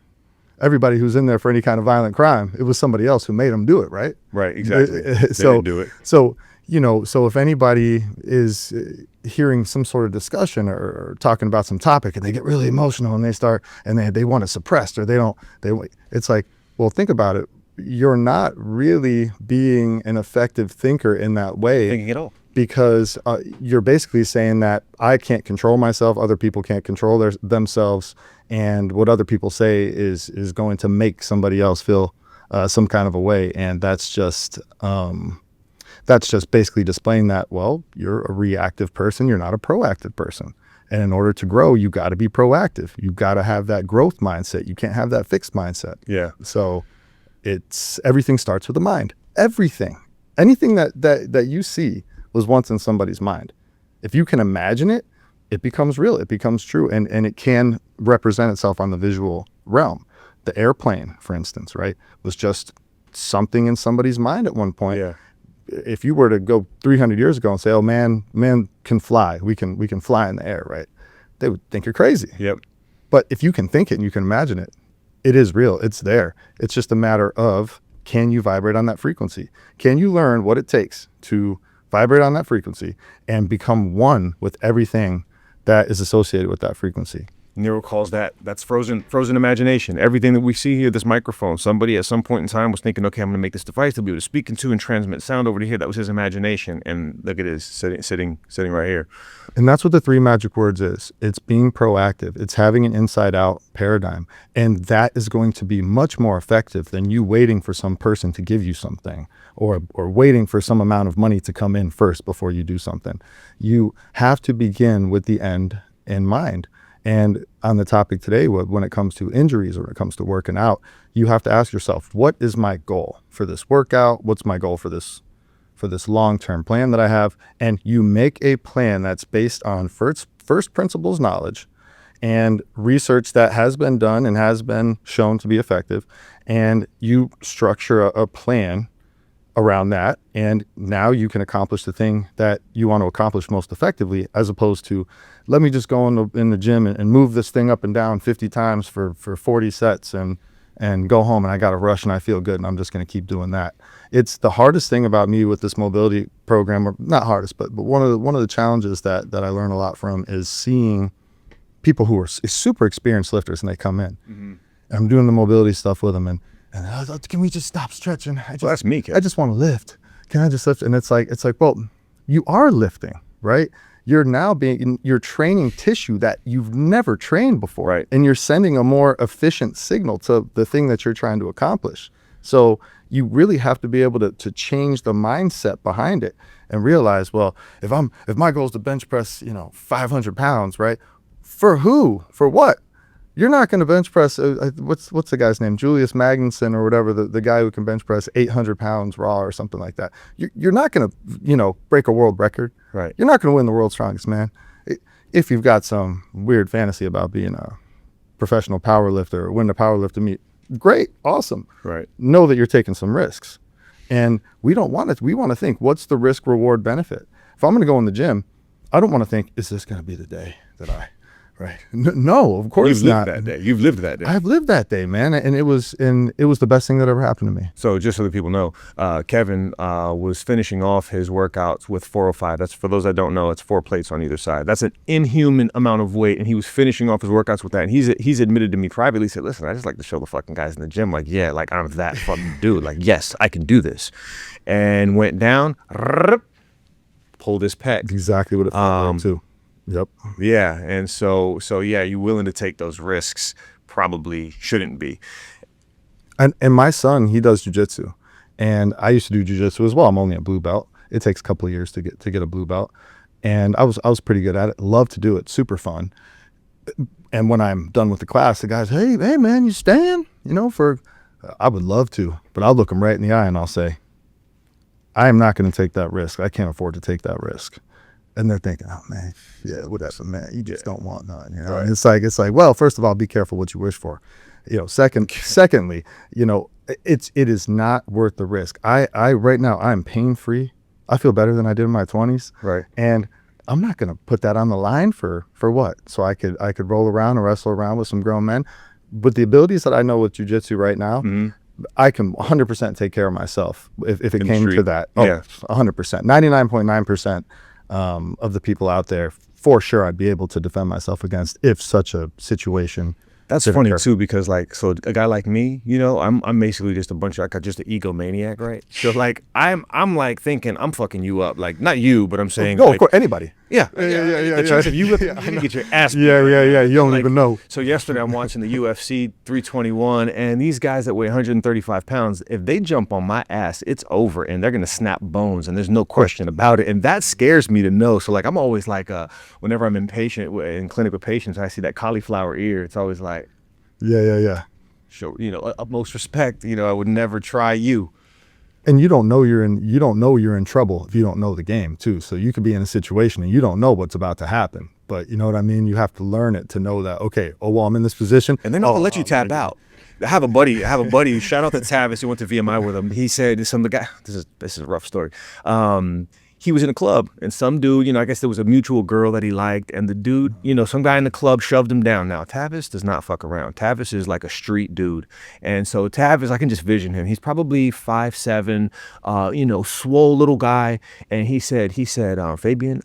everybody who's in there for any kind of violent crime, it was somebody else who made them do it, right? Right, exactly. They didn't do it. So if anybody is hearing some sort of discussion or talking about some topic and they get really emotional and they want to suppress, or it's like, well, think about it. You're not really being an effective thinker in that way. Thinking at all. Because you're basically saying that I can't control myself, other people can't control themselves, and what other people say is going to make somebody else feel some kind of a way, and that's just basically displaying that, well, you're a reactive person, you're not a proactive person, and in order to grow, you got to be proactive. You got to have that growth mindset. You can't have that fixed mindset. Yeah. So everything starts with the mind. Anything that you see was once in somebody's mind. If you can imagine it, it becomes real, it becomes true, and it can represent itself on the visual realm. The airplane, for instance, right, was just something in somebody's mind at one point. Yeah. If you were to go 300 years ago and say, oh, man can fly, we can fly in the air, right? They would think you're crazy. Yep. But if you can think it and you can imagine it, it is real, it's there. It's just a matter of, can you vibrate on that frequency? Can you learn what it takes to vibrate on that frequency and become one with everything that is associated with that frequency? Nero calls that's frozen imagination. Everything that we see here, this microphone, somebody at some point in time was thinking, okay, I'm going to make this device to be able to speak into and transmit sound over to here. That was his imagination, and look at it, sitting right here. And that's what the 3 magic words is. It's being proactive. It's having an inside-out paradigm, and that is going to be much more effective than you waiting for some person to give you something, or waiting for some amount of money to come in first before you do something. You have to begin with the end in mind. And on the topic today, when it comes to injuries or when it comes to working out, you have to ask yourself, what is my goal for this workout? What's my goal for this long-term plan that I have? And you make a plan that's based on first principles knowledge and research that has been done and has been shown to be effective. And you structure a plan around that, and now you can accomplish the thing that you want to accomplish most effectively, as opposed to, let me just go in the gym and move this thing up and down 50 times for 40 sets and go home and I got to rush and I feel good and I'm just going to keep doing that. It's the hardest thing about me with this mobility program, or not hardest, but one of the challenges that I learn a lot from is seeing people who are super experienced lifters, and they come in. And I'm doing the mobility stuff with them, and can we just stop stretching? Well, that's me, kid. I just want to lift. Can I just lift? And it's like, well, you are lifting, right? You're now you're training tissue that you've never trained before. Right. And you're sending a more efficient signal to the thing that you're trying to accomplish. So you really have to be able to change the mindset behind it and realize, well, if my goal is to bench press, 500 pounds, right? For who? For what? You're not going to bench press, what's the guy's name? Julius Magnuson or whatever, the guy who can bench press 800 pounds raw or something like that. You're not going to, break a world record. Right. You're not going to win the world's strongest man. If you've got some weird fantasy about being a professional power lifter or win the power lifter meet, great, awesome. Right. Know that you're taking some risks. And we want to think, what's the risk reward benefit? If I'm going to go in the gym, I don't want to think, is this going to be the day that right. No, of course You've not. lived that day. You've lived that day. I've lived that day, man. And it was the best thing that ever happened to me. So just so that people know, Kevin was finishing off his workouts with 405. That's, for those that don't know, it's 4 plates on either side. That's an inhuman amount of weight. And he was finishing off his workouts with that. And he's admitted to me privately, said, listen, I just like to show the fucking guys in the gym, like, yeah, like I'm that fucking dude. Like, yes, I can do this. And went down, pulled his pec. Exactly what it felt like too. Yep. Yeah. And so yeah, you're willing to take those risks. Probably shouldn't be. And my son, he does jujitsu, and I used to do jujitsu as well. I'm only a blue belt. It takes a couple of years to get a blue belt, and I was pretty good at it. Love to do it. Super fun. And when I'm done with the class, the guys, hey man, you staying? I would love to, but I'll look them right in the eye and I'll say, I am not going to take that risk. I can't afford to take that risk. And they're thinking, oh man, yeah, whatever, man. You just don't want none, Right. And it's like, well, first of all, be careful what you wish for. Secondly, it is not worth the risk. I right now, I'm pain free. I feel better than I did in my 20s. Right. And I'm not going to put that on the line for what? So I could roll around and wrestle around with some grown men. With the abilities that I know with jiu-jitsu right now, I can 100% take care of myself if it came to that. Oh, yeah. 100%. 99.9%. Of the people out there, for sure, I'd be able to defend myself against if such a situation. That's funny too, because so a guy like me, I'm basically just a bunch of just an egomaniac, right? So I'm like thinking I'm fucking you up, like not you, but I'm saying of course, anybody. Yeah. The chance of you get your ass beat. Yeah. You don't even know. So yesterday I'm watching the UFC 321, and these guys that weigh 135 pounds, if they jump on my ass, it's over, and they're gonna snap bones, and there's no question about it. And that scares me to know. So I'm always like, whenever I'm in clinic with patients, I see that cauliflower ear. It's always like, yeah. Show utmost respect. I would never try you. And you don't know you're in trouble if you don't know the game too. So you could be in a situation and you don't know what's about to happen. But you know what I mean? You have to learn it to know that, okay, I'm in this position. And they're not gonna let you tap out. I have a buddy, shout out to Tavis, who went to VMI with him. He said, this is a rough story. He was in a club, and some dude, I guess there was a mutual girl that he liked, and the dude, some guy in the club shoved him down. Now, Tavis does not fuck around. Tavis is like a street dude. And so Tavis, I can just vision him. He's probably 5'7", swole little guy. And he said, Fabian,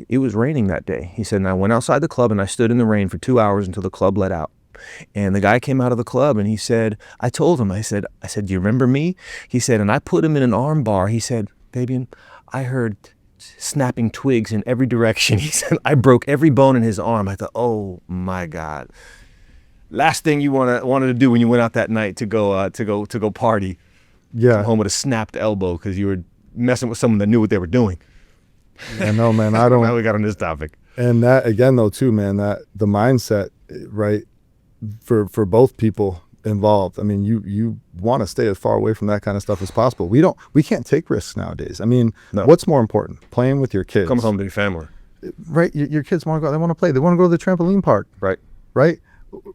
it was raining that day. He said, and I went outside the club and I stood in the rain for 2 hours until the club let out. And the guy came out of the club and he said, I told him, I said, do you remember me? He said, and I put him in an arm bar. He said, Fabian, I heard snapping twigs in every direction. He said, I broke every bone in his arm. I thought, oh my God. Last thing you wanted to do when you went out that night to go party. Yeah. Come home with a snapped elbow because you were messing with someone that knew what they were doing. Yeah, no, man, I don't. Now we got on this topic. And that again, though, too, man, that the mindset, right, for both people involved. I mean, you want to stay as far away from that kind of stuff as possible. We can't take risks nowadays. I mean, No. What's more important? Playing with your kids. Come home to your family. Right? Your kids want to go. They want to play. They want to go to the trampoline park. Right. Right?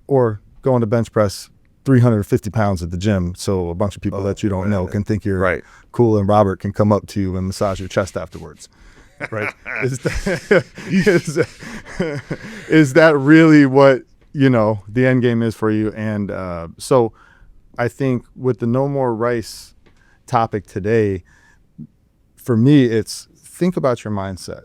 Or going to bench press 350 pounds at the gym, so a bunch of people that you don't know can think you're Right. cool, and Robert can come up to you and massage your chest afterwards. Right? Is that really what, the end game is for you? And so I think with the no more rice topic today, for me, it's think about your mindset.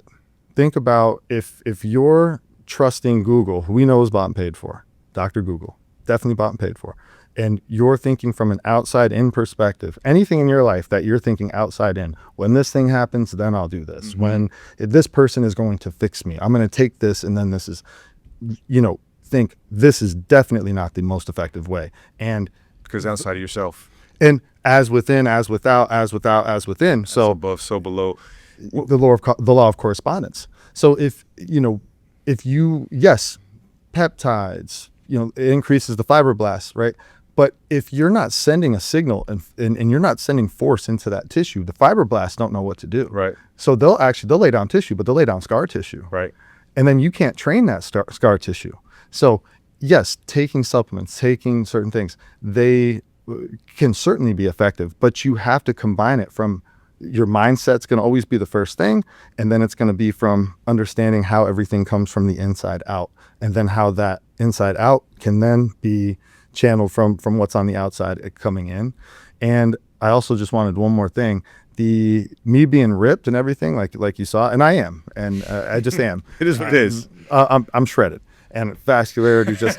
Think about if you're trusting Google, who we know is bought and paid for, Dr. Google, definitely bought and paid for, and you're thinking from an outside in perspective, anything in your life that you're thinking outside in, when this thing happens, then I'll do this. When this person is going to fix me, I'm going to take this, and then this is, think this is definitely not the most effective way. And Because outside of yourself. and as within, as without, as without, as within. So So above, so below. the law of correspondence. So if you, yes, peptides, it increases the fibroblasts, right? But if you're not sending a signal and you're not sending force into that tissue, the fibroblasts don't know what to do. Right. So they'll lay down tissue, but they'll lay down scar tissue. Right. And then you can't train that scar tissue. So yes, taking supplements, taking certain things, they can certainly be effective, but you have to combine it from your mindset's going to always be the first thing. And then it's going to be from understanding how everything comes from the inside out, and then how that inside out can then be channeled from what's on the outside coming in. And I also just wanted one more thing. Me being ripped and everything, like you saw, and I am, and I just am. It is what it is. I'm shredded, and vascularity just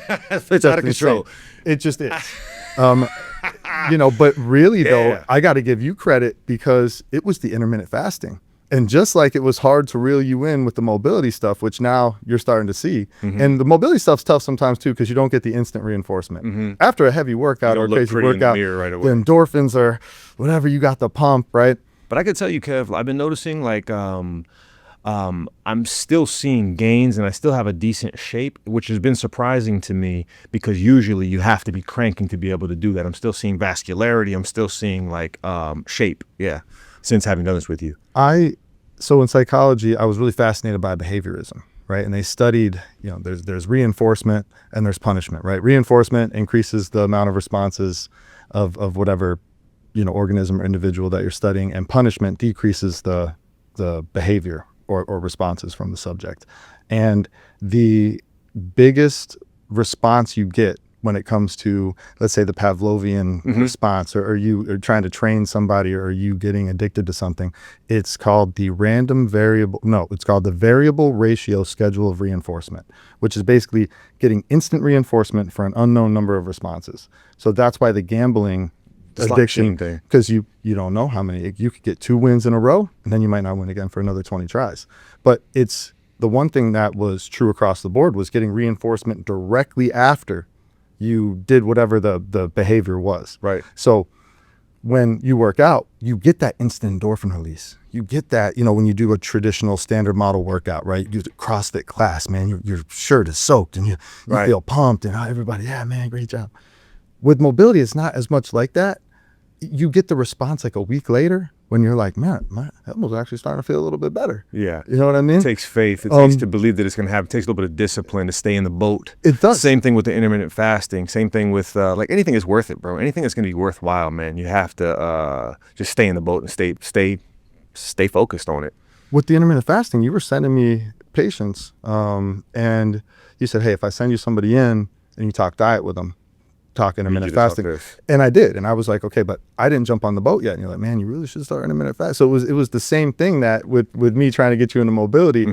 It's out of control. insane. It just is. But really though, Yeah. I got to give you credit, because it was the intermittent fasting. And just like it was hard to reel you in with the mobility stuff, which now you're starting to see. And the mobility stuff's tough sometimes too, because you don't get the instant reinforcement. After a heavy worort or a look crazy pretty in the workout, mirror right the away. endorphins or whatever, you got the pump, right? But I could tell you, Kev, I've been noticing I'm still seeing gains, and I still have a decent shape, which has been surprising to me, because usually you have to be cranking to be able to do that. I'm still seeing vascularity. I'm still seeing shape. Yeah. Since having done this with you. So in psychology, I was really fascinated by behaviorism, right? And they studied, there's reinforcement and there's punishment, right? Reinforcement increases the amount of responses of whatever, organism or individual that you're studying, and punishment decreases the behavior or responses from the subject. And the biggest response you get when it comes to, let's say, the Pavlovian response, or you are trying to train somebody, or you getting addicted to something, it's called the variable ratio schedule of reinforcement, which is basically getting instant reinforcement for an unknown number of responses. So that's why the gambling addiction, because you don't know how many, you could get 2 wins in a row, and then you might not win again for another 20 tries. But it's the one thing that was true across the board was getting reinforcement directly after you did whatever the behavior was. Right. So when you work out, you get that instant endorphin release. You get that, when you do a traditional standard model workout, right? You do a CrossFit class, man, your shirt is soaked and you feel pumped, and everybody, yeah, man, great job. With mobility, it's not as much like that. You get the response like a week later, when you're like, man, my elbow's actually starting to feel a little bit better. Yeah. You know what I mean? It takes faith. It takes to believe that it's going to happen. It takes a little bit of discipline to stay in the boat. It does. Same thing with the intermittent fasting. Same thing with anything is worth it, bro. Anything that's going to be worthwhile, man. You have to just stay in the boat and stay focused on it. With the intermittent fasting, you were sending me patients, and you said, hey, if I send you somebody in and you talk diet with them, talk intermittent fasting. And I did. And I was like, okay, but I didn't jump on the boat yet. And you're like, man, you really should start intermittent fast. So it was the same thing that with me trying to get you into mobility.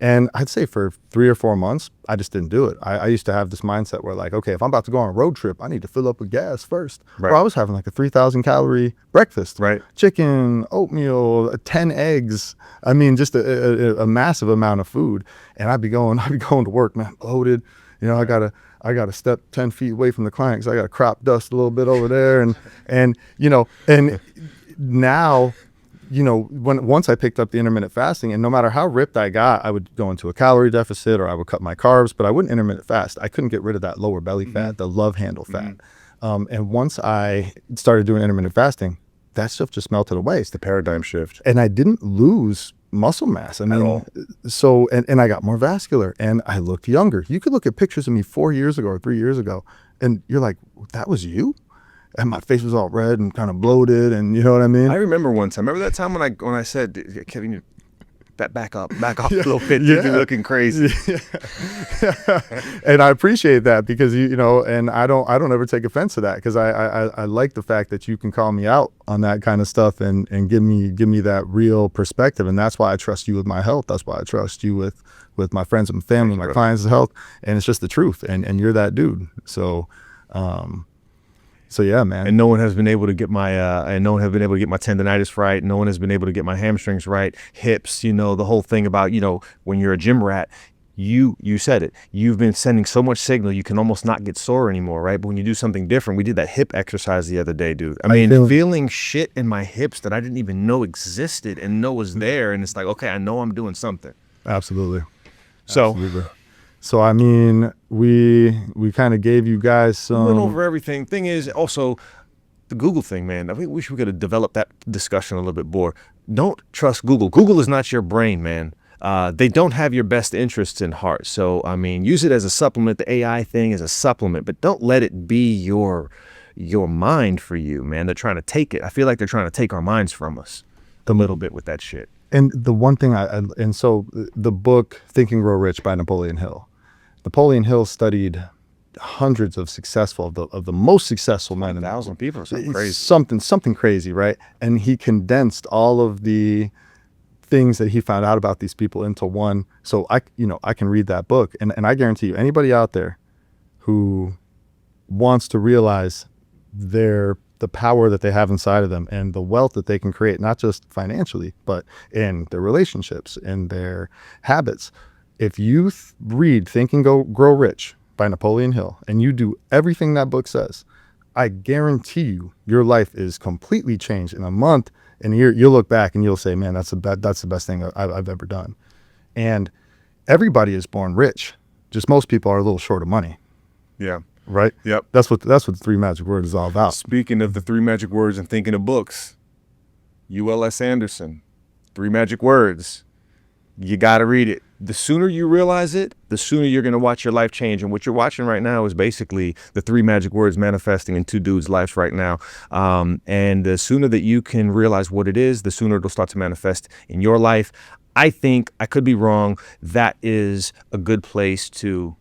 And I'd say for 3 or 4 months, I just didn't do it. I used to have this mindset where like, okay, if I'm about to go on a road trip, I need to fill up with gas first. Right. Or I was having like a 3,000 calorie breakfast. Right. Chicken, oatmeal, 10 eggs. I mean, just a massive amount of food. And I'd be going to work, man, loaded. I got to step 10 feet away from the client because I got to crop dust a little bit over there. And now, once I picked up the intermittent fasting, and no matter how ripped I got, I would go into a calorie deficit, or I would cut my carbs, but I wouldn't intermittent fast. I couldn't get rid of that lower belly fat, the love handle fat. And once I started doing intermittent fasting, that stuff just melted away. It's The paradigm shift. and I didn't lose muscle mass. I mean, all. so, and I got more vascular, and I looked younger. You could look at pictures of me 4 years ago or 3 years ago, And you're like, that was you? And my face was all red and kind of bloated, and you know what I mean? I remember one time. Remember that time when I said, Kevin, you back off a little bit. You're looking crazy. Yeah. And I appreciate that, because you know, and I don't ever take offense to that, because I like the fact that you can call me out on that kind of stuff and give me that real perspective. And that's why I trust you with my health. That's why I trust you with my friends and family, my clients' health. And it's just the truth. And you're that dude. So yeah, man. And no one has been able to get my tendonitis right. No one has been able to get my hamstrings right, hips, you know, the whole thing about, you know, when you're a gym rat, you said it. You've been sending so much signal, you can almost not get sore anymore, right? But when you do something different, we did that hip exercise the other day, dude. I mean, feeling shit in my hips that I didn't even know existed and know was there. And it's like, okay, I know I'm doing something. Absolutely. So, So, I mean, we kind of gave you guys some... We went over everything. Thing is, also, the Google thing, man. I think we could have developed that discussion a little bit more. Don't trust Google. Google is not your brain, man. They don't have your best interests in heart. So, I mean, use it as a supplement. The AI thing is a supplement, but don't let it be your mind for you, man. They're trying to take it. I feel like they're trying to take our minds from us a little bit with that shit. And the one thing so the book Think and Grow Rich by Napoleon Hill. Napoleon Hill studied hundreds of the most successful men. 1,000 people or something crazy. Something crazy, right? And he condensed all of the things that he found out about these people into one. So I can read that book, and I guarantee you, anybody out there who wants to realize the power that they have inside of them and the wealth that they can create, not just financially, but in their relationships, in their habits. If you read Think and Grow Rich by Napoleon Hill, and you do everything that book says, I guarantee you, your life is completely changed in a month. And you'll look back and you'll say, man, that's the best thing I've ever done. And everybody is born rich. Just most people are a little short of money. Yeah. Right? Yep. That's what the 3 magic words is all about. Speaking of the 3 magic words and thinking of books, ULS Anderson, 3 magic words. You got to read it. The sooner you realize it, the sooner you're going to watch your life change. And what you're watching right now is basically the 3 magic words manifesting in 2 dudes' lives right now. And the sooner that you can realize what it is, the sooner it'll start to manifest in your life. I think, I could be wrong, that is a good place to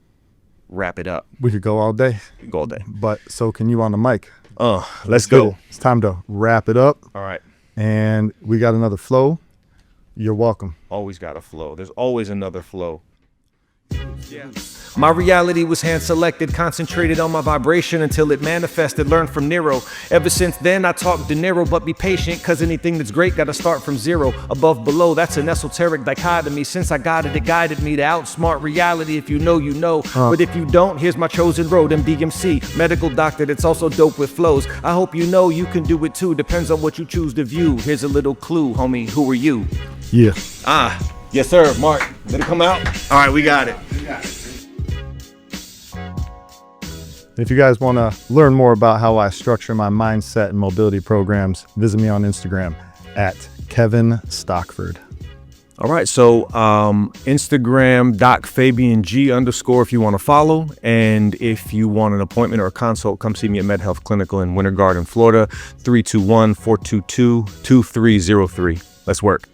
wrap it up. We could go all day. Go all day. But so can you on the mic. Let's go. It's time to wrap it up. All right. And we got another flow. You're welcome. Always got a flow. There's always another flow. Yeah. My reality was hand selected, concentrated on my vibration until it manifested, learned from Nero. Ever since then I talk De Niro, but be patient, cause anything that's great gotta start from zero. Above, below, that's an esoteric dichotomy. Since I got it, it guided me to outsmart reality. If you know, you know. But if you don't, here's my chosen road, MDMC, medical doctor that's also dope with flows. I hope you know you can do it too, depends on what you choose to view. Here's a little clue, homie, who are you? Yeah. Yes sir, Mark. Did it come out? All right, we got it. If you guys want to learn more about how I structure my mindset and mobility programs, visit me on Instagram at Kevin Stockford. All right, so Instagram DocFabianG_ if you want to follow. And if you want an appointment or a consult, come see me at MedHealth Clinical in Winter Garden, Florida, 321-422-2303. Let's work.